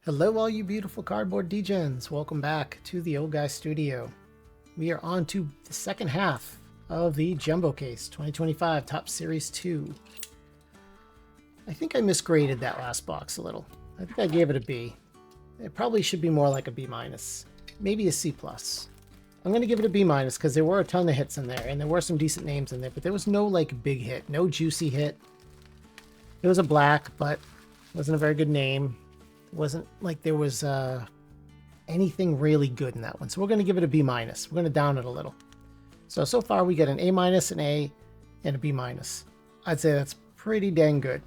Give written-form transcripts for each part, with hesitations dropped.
Hello all you beautiful cardboard degens. Welcome back to the Old Guy Studio. We are on to the second half of the Jumbo Case 2025 Top Series 2. I think I misgraded that last box a little. I think I gave it a B. It probably should be more like a B-, maybe a C+. I'm going to give it a B- because there were a ton of hits in there, and there were some decent names in there, but there was no like big hit, no juicy hit. It was a black, but it wasn't a very good name. It wasn't like there was anything really good in that one. So we're going to give it a B-. We're going to down it a little. So far we get an A-, an A, and a B-. I'd say that's pretty dang good.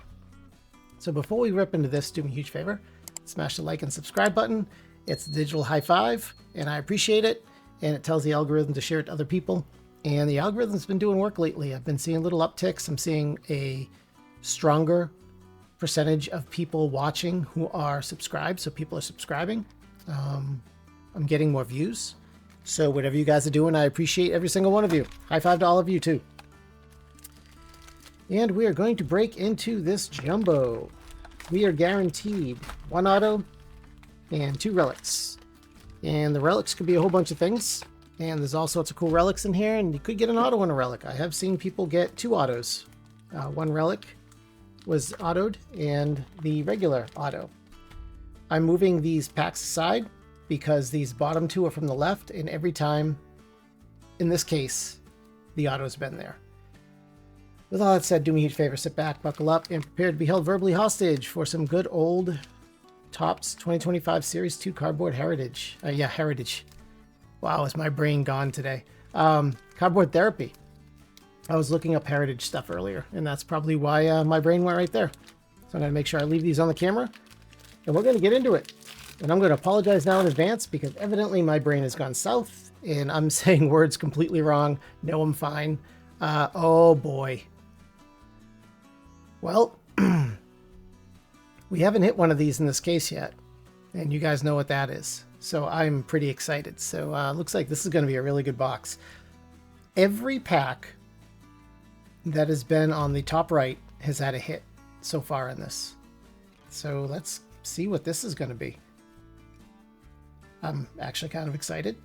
So before we rip into this, do me a huge favor. Smash the like and subscribe button. It's a digital high five, and I appreciate it. And it tells the algorithm to share it to other people. And the algorithm's been doing work lately. I've been seeing little upticks. I'm seeing a stronger percentage of people watching who are subscribed. So people are subscribing. I'm getting more views. So whatever you guys are doing, I appreciate every single one of you. High five to all of you too. And we are going to break into this jumbo. We are guaranteed 1 auto and 2 relics. And the relics could be a whole bunch of things. And there's all sorts of cool relics in here, and you could get an auto and a relic. I have seen people get 2 autos. 1 relic was autoed and the regular auto. I'm moving these packs aside because these bottom 2 are from the left, and every time, in this case, the auto's been there. With all that said, do me a huge favor, sit back, buckle up, and prepare to be held verbally hostage for some good old Topps 2025 Series 2 Cardboard Heritage. Heritage. Wow, is my brain gone today? Cardboard Therapy. I was looking up Heritage stuff earlier, and that's probably why my brain went right there. So I'm going to make sure I leave these on the camera, and we're going to get into it. And I'm going to apologize now in advance because evidently my brain has gone south, and I'm saying words completely wrong. No, I'm fine. Oh boy. Well, we haven't hit one of these in this case yet, and you guys know what that is. So I'm pretty excited. So looks like this is going to be a really good box. Every pack that has been on the top right has had a hit so far in this. So let's see what this is going to be. I'm actually kind of excited.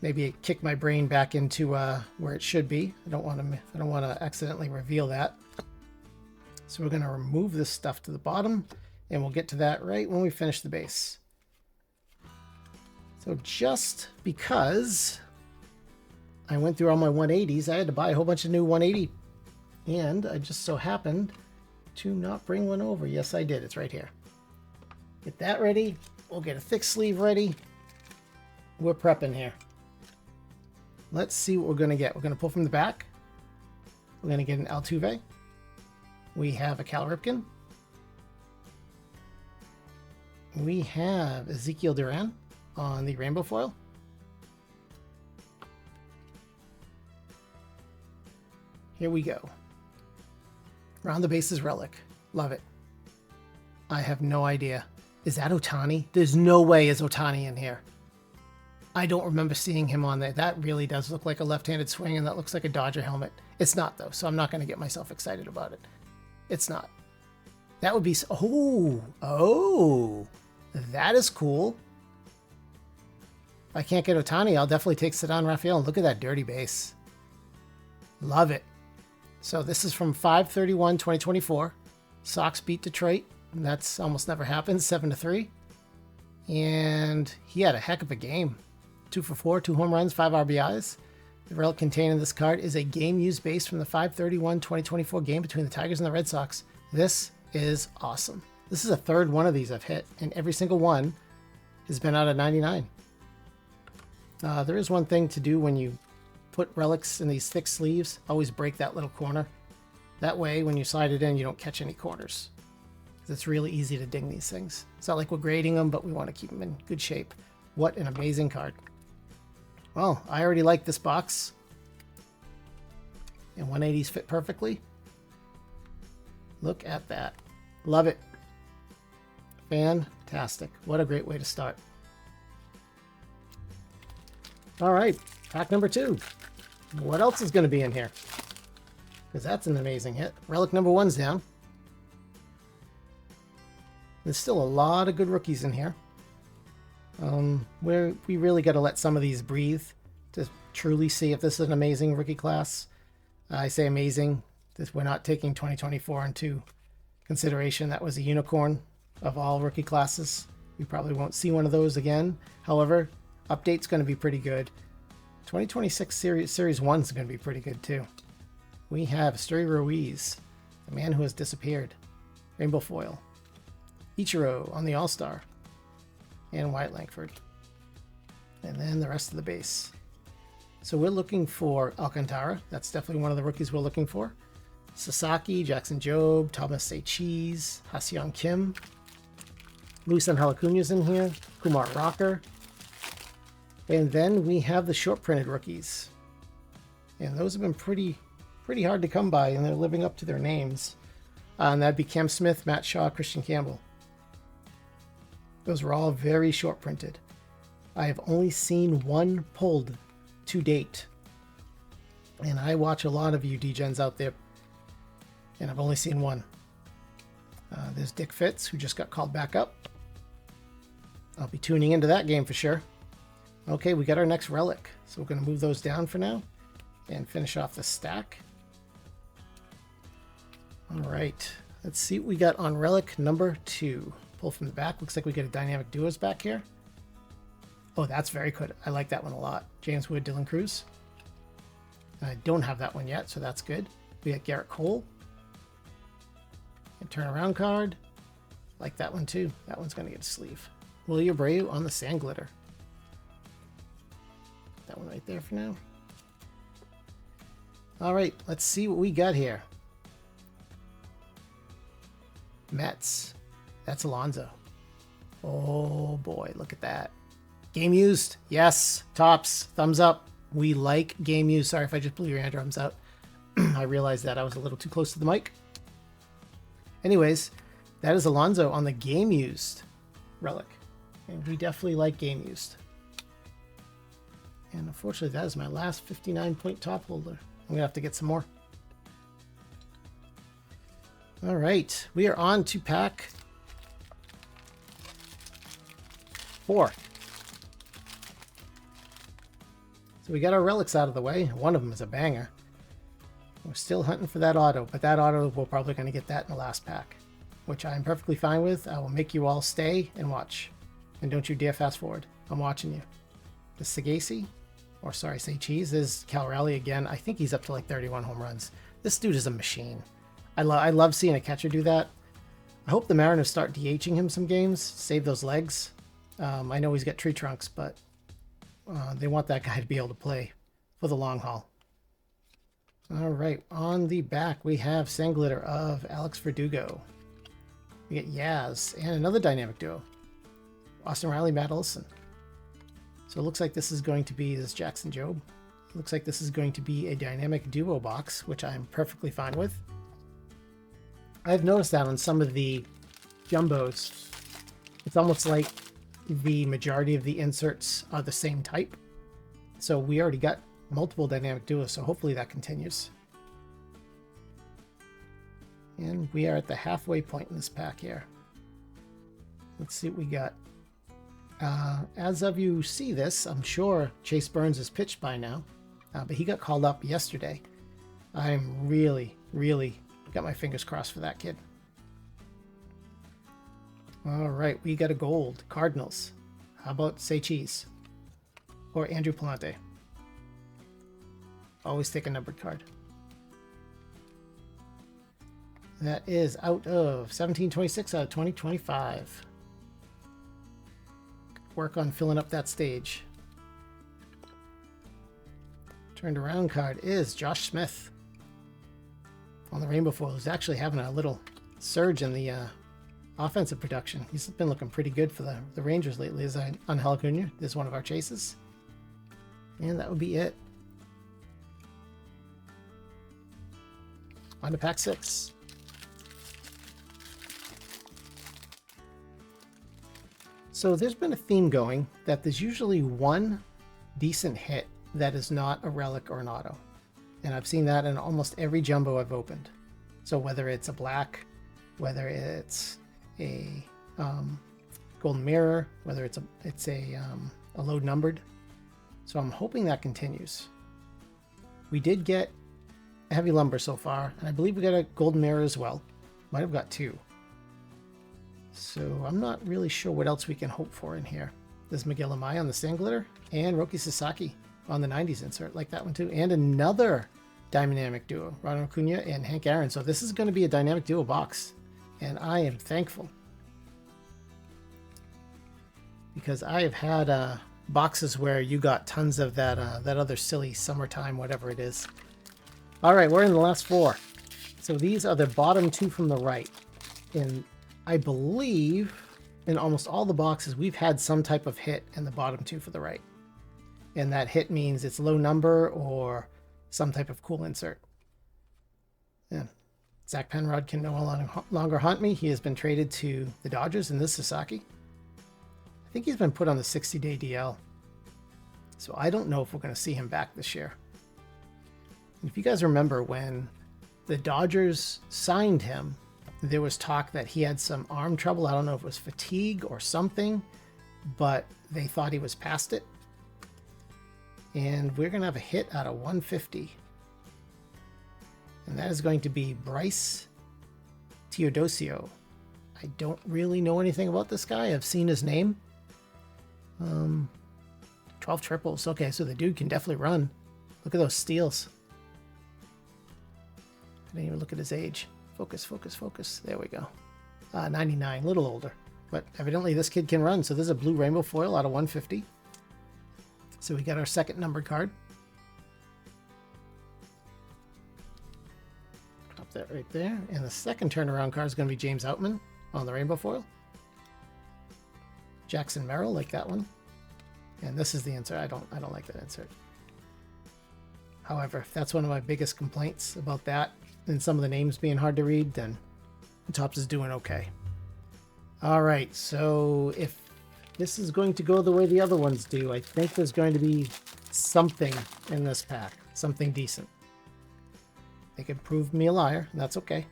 Maybe kick my brain back into where it should be. I don't want to accidentally reveal that. So we're going to remove this stuff to the bottom, and we'll get to that right when we finish the base. So just because I went through all my 180s, I had to buy a whole bunch of new 180, and I just so happened to not bring one over. Yes, I did. It's right here. Get that ready. We'll get a thick sleeve ready. We're prepping here. Let's see what we're going to get. We're going to pull from the back. We're going to get an Altuve. We have a Cal Ripken. We have Ezekiel Duran on the Rainbow Foil. Here we go. Round the bases Relic. Love it. I have no idea. Is that Ohtani? There's no way is Ohtani in here. I don't remember seeing him on there. That really does look like a left-handed swing, and that looks like a Dodger helmet. It's not, though, so I'm not going to get myself excited about it. It's not. That would be... Oh, that is cool. If I can't get Ohtani, I'll definitely take Ceddanne Rafaela. Look at that dirty base. Love it. So this is from 5/31/2024. Sox beat Detroit. That's almost never happens. 7-3. And he had a heck of a game. 2 for 4, 2 home runs, 5 RBIs. The relic contained in this card is a game-used base from the 5/31/2024 game between the Tigers and the Red Sox. This is awesome. This is the third one of these I've hit, and every single one has been out of 99. There is one thing to do when you put relics in these thick sleeves. Always break that little corner. That way, when you slide it in, you don't catch any corners. It's really easy to ding these things. It's not like we're grading them, but we want to keep them in good shape. What an amazing card. Well, I already like this box. And 180s fit perfectly. Look at that. Love it. Fantastic. What a great way to start. All right, pack number 2. What else is going to be in here? Because that's an amazing hit. Relic number 1's down. There's still a lot of good rookies in here. We really got to let some of these breathe to truly see if this is an amazing rookie class. I say amazing. We're not taking 2024 into consideration. That was a unicorn of all rookie classes. We probably won't see one of those again. However, update's going to be pretty good. 2026 Series 1 is going to be pretty good too. We have Esteury Ruiz, the man who has disappeared. Rainbow Foil. Ichiro on the All-Star. And Wyatt Langford. And then the rest of the base. So we're looking for Alcantara. That's definitely one of the rookies we're looking for. Sasaki, Jackson Jobe, Thomas A. Cheese, Ha-Seong Kim. Luis Angel Acuna's in here. Kumar Rocker. And then we have the short printed rookies. And those have been pretty hard to come by, and they're living up to their names. And that'd be Cam Smith, Matt Shaw, Kristian Campbell. Those were all very short printed. I have only seen one pulled to date. And I watch a lot of you degens out there, and I've only seen one. There's Dick Fitz, who just got called back up. I'll be tuning into that game for sure. Okay, we got our next relic. So we're going to move those down for now and finish off the stack. All right, let's see what we got on relic number 2. Pull from the back. Looks like we get a dynamic duos back here. Oh, that's very good. I like that one a lot. James Wood, Dylan Cruz. And I don't have that one yet, so that's good. We got Garrett Cole. And turnaround card. Like that one too. That one's going to get a sleeve. Willie Abreu on the sand glitter. That one right there for now. All right, let's see what we got here. Mets. That's Alonso. Oh boy, look at that. Game used. Yes. Tops. Thumbs up. We like game used. Sorry if I just blew your eardrums out. I realized that I was a little too close to the mic. Anyways, that is Alonso on the game used relic. And we definitely like game used. And unfortunately, that is my last 59-point top holder. I'm going to have to get some more. All right. We are on to pack 4. So we got our relics out of the way. One of them is a banger. We're still hunting for that auto, but that auto, we're probably going to get that in the last pack, which I'm perfectly fine with. I will make you all stay and watch. And don't you dare fast forward. I'm watching you. The Sagasi, or sorry, say Cheese, is Cal Raleigh again. I think he's up to like 31 home runs. This dude is a machine. I love seeing a catcher do that. I hope the Mariners start DHing him some games, save those legs. I know he's got tree trunks, but they want that guy to be able to play for the long haul. All right, on the back, we have sand glitter of Alex Verdugo. We get Yaz and another dynamic duo, Austin Riley, Matt Olson. So it looks like this is going to be this Jackson Jobe. It looks like this is going to be a dynamic duo box, which I'm perfectly fine with. I've noticed that on some of the jumbos, it's almost like the majority of the inserts are the same type. So we already got multiple dynamic duos, so hopefully that continues. And we are at the halfway point in this pack here. Let's see what we got. As of you see this, I'm sure Chase Burns is pitched by now, but he got called up yesterday. I'm really got my fingers crossed for that kid. All right, we got a gold. Cardinals. How about Say Cheese? Or Andre Pallante? Always take a numbered card. That is out of 1726 out of 2025. Work on filling up that stage. Turned around card is Josh Smith on the Rainbow Foil. He's actually having a little surge in the offensive production. He's been looking pretty good for the Rangers lately. As Angel Acuna is one of our chases. And that would be it. On to pack 6. So there's been a theme going that there's usually one decent hit that is not a relic or an auto. And I've seen that in almost every jumbo I've opened. So whether it's a black, whether it's a Golden Mirror, whether it's a low numbered. So I'm hoping that continues. We did get a Heavy Lumber so far, and I believe we got a Golden Mirror as well. Might have got 2. So I'm not really sure what else we can hope for in here. There's Miguel Amaya on the Sand Glitter, and Roki Sasaki on the 90s insert, like that one too. And another dynamic duo, Ronald Acuna and Hank Aaron. So this is going to be a dynamic duo box, and I am thankful. Because I have had boxes where you got tons of that other silly summertime, whatever it is. All right, we're in the last 4. So these are the bottom 2 from the right. And I believe in almost all the boxes, we've had some type of hit in the bottom 2 for the right. And that hit means it's low number or some type of cool insert. Yeah. Zach Penrod can no longer haunt me. He has been traded to the Dodgers in this Sasaki. I think he's been put on the 60-day DL. So I don't know if we're going to see him back this year. And if you guys remember when the Dodgers signed him, there was talk that he had some arm trouble. I don't know if it was fatigue or something, but they thought he was past it. And we're going to have a hit out of 150. And that is going to be Vryce Teodosio. I don't really know anything about this guy. I've seen his name. 12 triples. Okay, so the dude can definitely run. Look at those steals. I didn't even look at his age. Focus, focus, focus. There we go. 99, a little older. But evidently this kid can run. So this is a blue rainbow foil out of 150. So we got our second numbered card. Drop that right there. And the second turnaround card is going to be James Outman on the rainbow foil. Jackson Merrill, like that one. And this is the insert. I don't like that insert. However, if that's one of my biggest complaints about that and some of the names being hard to read, then Topps is doing okay. All right, so if this is going to go the way the other ones do, I think there's going to be something in this pack, something decent. They could prove me a liar, and that's okay.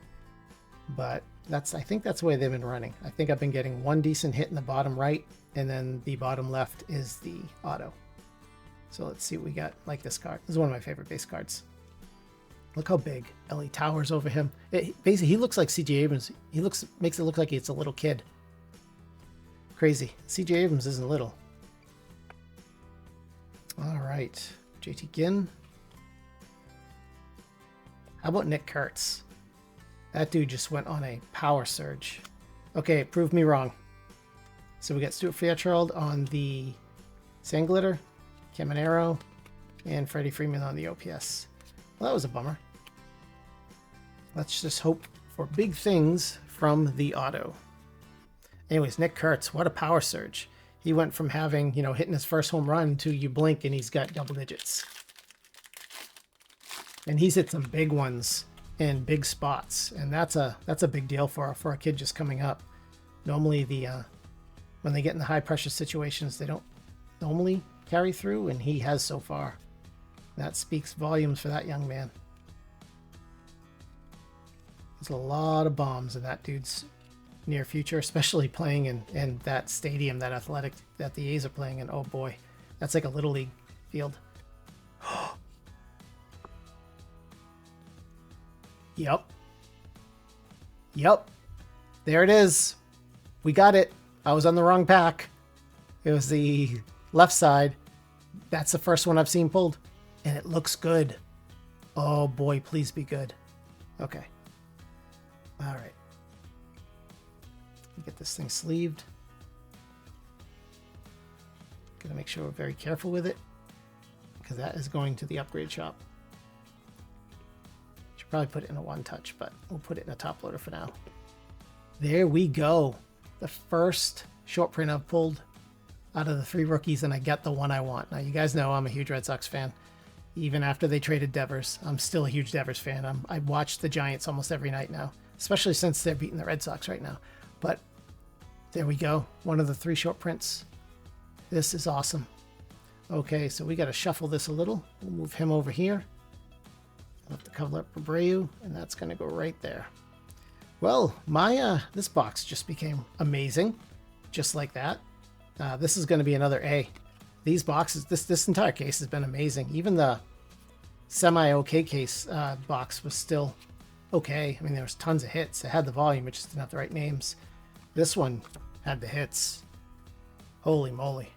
But I think that's the way they've been running. I think I've been getting one decent hit in the bottom right, and then the bottom left is the auto. So let's see what we got. Like this card. This is one of my favorite base cards. Look how big Ellie towers over him. Basically, he looks like C.J. Abrams. He makes it look like it's a little kid. Crazy. C.J. Abrams isn't little. All right. JT Ginn. How about Nick Kurtz? That dude just went on a power surge. Okay, prove me wrong. So we got Stuart Fairchild on the Sand Glitter, Caminero, and Freddie Freeman on the OPS. Well, that was a bummer. Let's just hope for big things from the auto. Anyways, Nick Kurtz, what a power surge. He went from having, hitting his first home run to you blink and he's got double digits. And he's hit some big ones in big spots, and that's a big deal for a kid just coming up. Normally when they get in the high pressure situations, they don't normally carry through, and he has so far. That speaks volumes for that young man. There's a lot of bombs in that dude's near future, especially playing in that stadium, that athletic that the A's are playing in. Oh boy, that's like a little league field. Yep. There it is. We got it. I was on the wrong pack. It was the left side. That's the first one I've seen pulled. And it looks good. Oh boy, please be good. Okay. All right. Get this thing sleeved. Gotta make sure we're very careful with it, because that is going to the upgrade shop. Should probably put it in a one touch, but we'll put it in a top loader for now. There we go. The first short print I've pulled out of the 3 rookies, and I get the one I want. Now, you guys know I'm a huge Red Sox fan. Even after they traded Devers, I'm still a huge Devers fan. I watch the Giants almost every night now, especially since they're beating the Red Sox right now. But there we go. One of the 3 short prints. This is awesome. Okay, so we got to shuffle this a little. We'll move him over here. I'll have to cover up Abreu, and that's going to go right there. Well, my this box just became amazing, just like that. This is going to be another A. These boxes, this entire case has been amazing. Even the semi-okay case box was still okay. I mean, there was tons of hits. It had the volume, it just didn't have the right names. This one had the hits. Holy moly.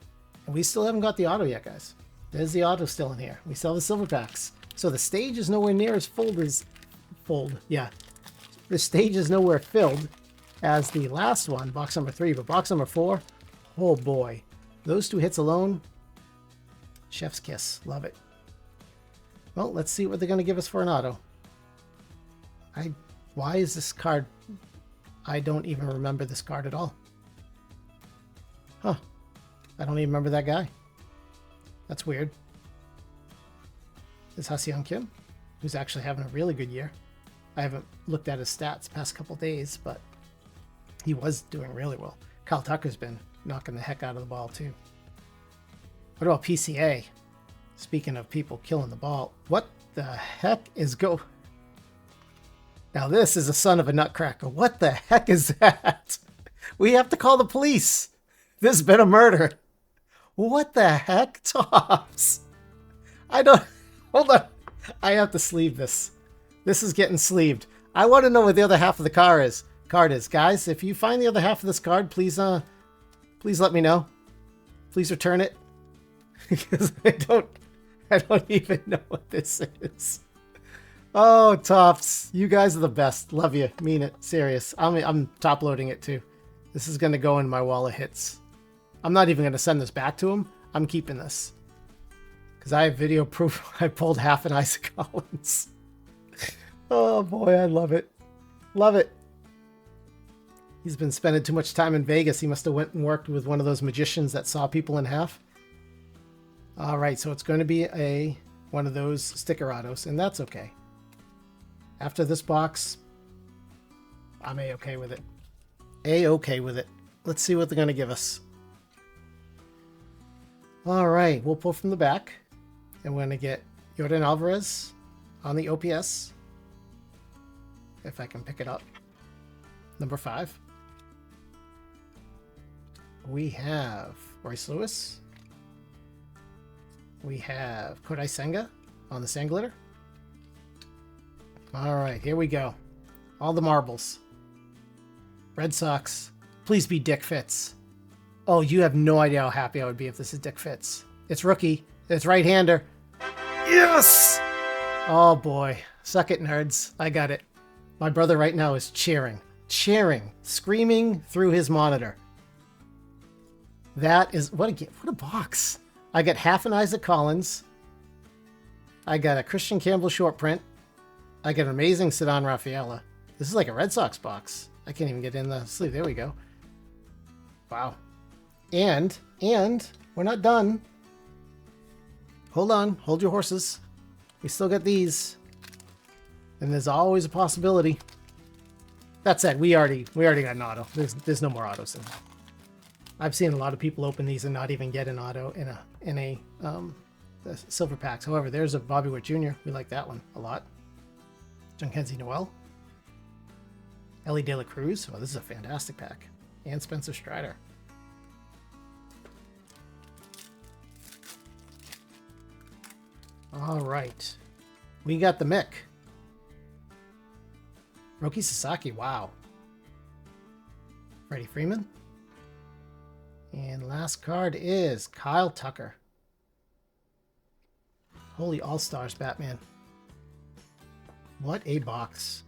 And we still haven't got the auto yet, guys. There's the auto still in here. We still have the silver packs. So the stage is nowhere near as full. Yeah. The stage is nowhere filled as the last one, box number 3. But box number 4, oh boy. Those 2 hits alone, chef's kiss. Love it. Well, let's see what they're going to give us for an auto. Why is this card? I don't even remember this card at all. Huh. I don't even remember that guy. That's weird. This Ha-Seong Kim, who's actually having a really good year. I haven't looked at his stats the past couple days, but he was doing really well. Kyle Tucker's been knocking the heck out of the ball too. What about PCA? Speaking of people killing the ball, what the heck is Now this is a son of a nutcracker. What the heck is that? We have to call the police. There's been a murder. What the heck, Tops? Hold on. I have to sleeve this. This is getting sleeved. I want to know what the other half of the card is. Guys, if you find the other half of this card, please let me know. Please return it. Because I don't even know what this is. Oh, Tops, you guys are the best. Love you. Mean it. Serious. I'm top loading it too. This is going to go in my wall of hits. I'm not even going to send this back to him. I'm keeping this. Because I have video proof I pulled half an Issac Collins. Oh boy, I love it. Love it. He's been spending too much time in Vegas. He must have went and worked with one of those magicians that saw people in half. All right, so it's going to be one of those sticker autos, and that's okay. After this box, I'm A-okay with it. A-okay with it. Let's see what they're going to give us. All right, we'll pull from the back, and we're going to get Yordan Alvarez on the OPS, if I can pick it up. Number 5. We have Royce Lewis. We have Kodai Senga on the sand glitter. All right, here we go. All the marbles. Red Sox. Please be Dick Fitz. Oh, you have no idea how happy I would be if this is Dick Fitz. It's rookie. It's right-hander. Yes! Oh boy. Suck it, nerds. I got it. My brother right now is cheering. Cheering. Screaming through his monitor. That is... What a box. I got half an Issac Collins. I got a Kristian Campbell short print. I got an amazing Ceddanne Rafaela. This is like a Red Sox box. I can't even get in the sleeve. There we go. Wow. And we're not done. Hold on. Hold your horses. We still got these. And there's always a possibility. That said, we already got an auto. There's no more autos in there. I've seen a lot of people open these and not even get an auto in a silver packs. However, there's a Bobby Witt Jr. We like that one a lot. Junkenzie Noel. Ellie De La Cruz. Oh, this is a fantastic pack. And Spencer Strider. All right. We got the Mick. Roki Sasaki. Wow. Freddie Freeman. And last card is Kyle Tucker. Holy All-Stars, Batman. What a box.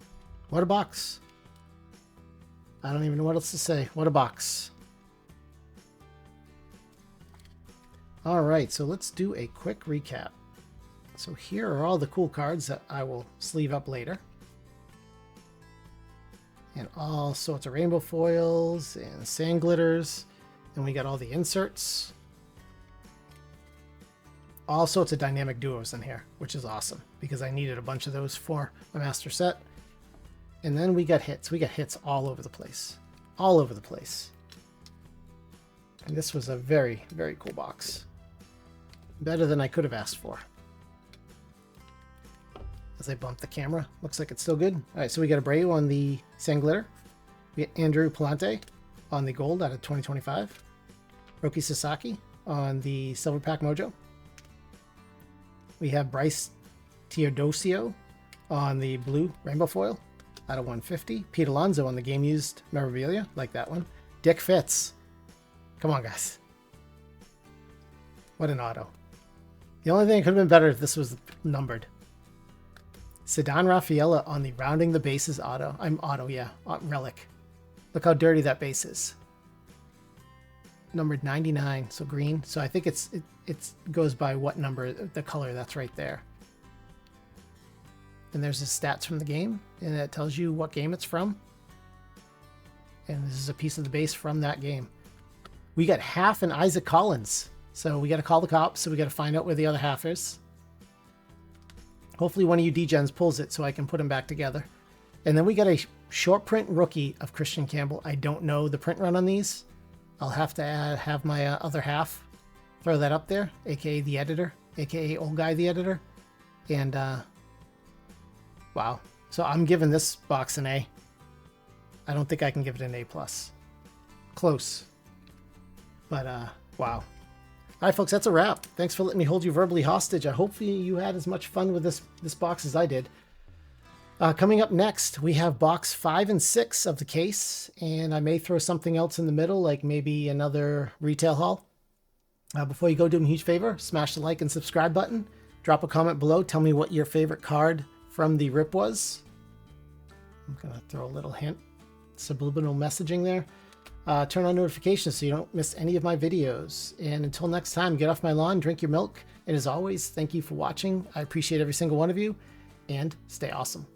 What a box. I don't even know what else to say. What a box. All right, so let's do a quick recap. So here are all the cool cards that I will sleeve up later. And all sorts of rainbow foils and sand glitters. And we got all the inserts. All sorts of dynamic duos in here, which is awesome because I needed a bunch of those for my master set. And then we got hits. We got hits all over the place. All over the place. And this was a very, very cool box. Better than I could have asked for. as I bump the camera. Looks like it's still good. All right, so we got Abreu on the Sand Glitter. We got Andre Pallante on the Gold out of 2025. Roki Sasaki on the Silver Pack Mojo. We have Vryce Teodosio on the Blue Rainbow Foil out of 150. Pete Alonso on the Game Used Memorabilia. Like that one. Dick Fitz. Come on, guys. What an auto. The only thing that could have been better if this was numbered. Ceddanne Rafaela on the Rounding the Bases auto. Relic. Look how dirty that base is. Numbered 99, so green. So I think it goes by what number, the color that's right there. And there's the stats from the game, and it tells you what game it's from. And this is a piece of the base from that game. We got half an Issac Collins. So we got to call the cops, so we got to find out where the other half is. Hopefully one of you degens pulls it so I can put them back together. And then we got a short print rookie of Kristian Campbell. I don't know the print run on these. I'll have to have my other half throw that up there, aka the editor, aka old guy the editor. And wow. So I'm giving this box an A. I don't think I can give it an A+. Close. But wow. All right, folks, that's a wrap. Thanks for letting me hold you verbally hostage. I hope you had as much fun with this box as I did. Coming up next, we have box 5 and 6 of the case, and I may throw something else in the middle, like maybe another retail haul. Before you go, do me a huge favor, smash the like and subscribe button. Drop a comment below. Tell me what your favorite card from the rip was. I'm going to throw a little hint, subliminal messaging there. Turn on notifications so you don't miss any of my videos. And until next time, get off my lawn, drink your milk. And as always, thank you for watching. I appreciate every single one of you, and stay awesome.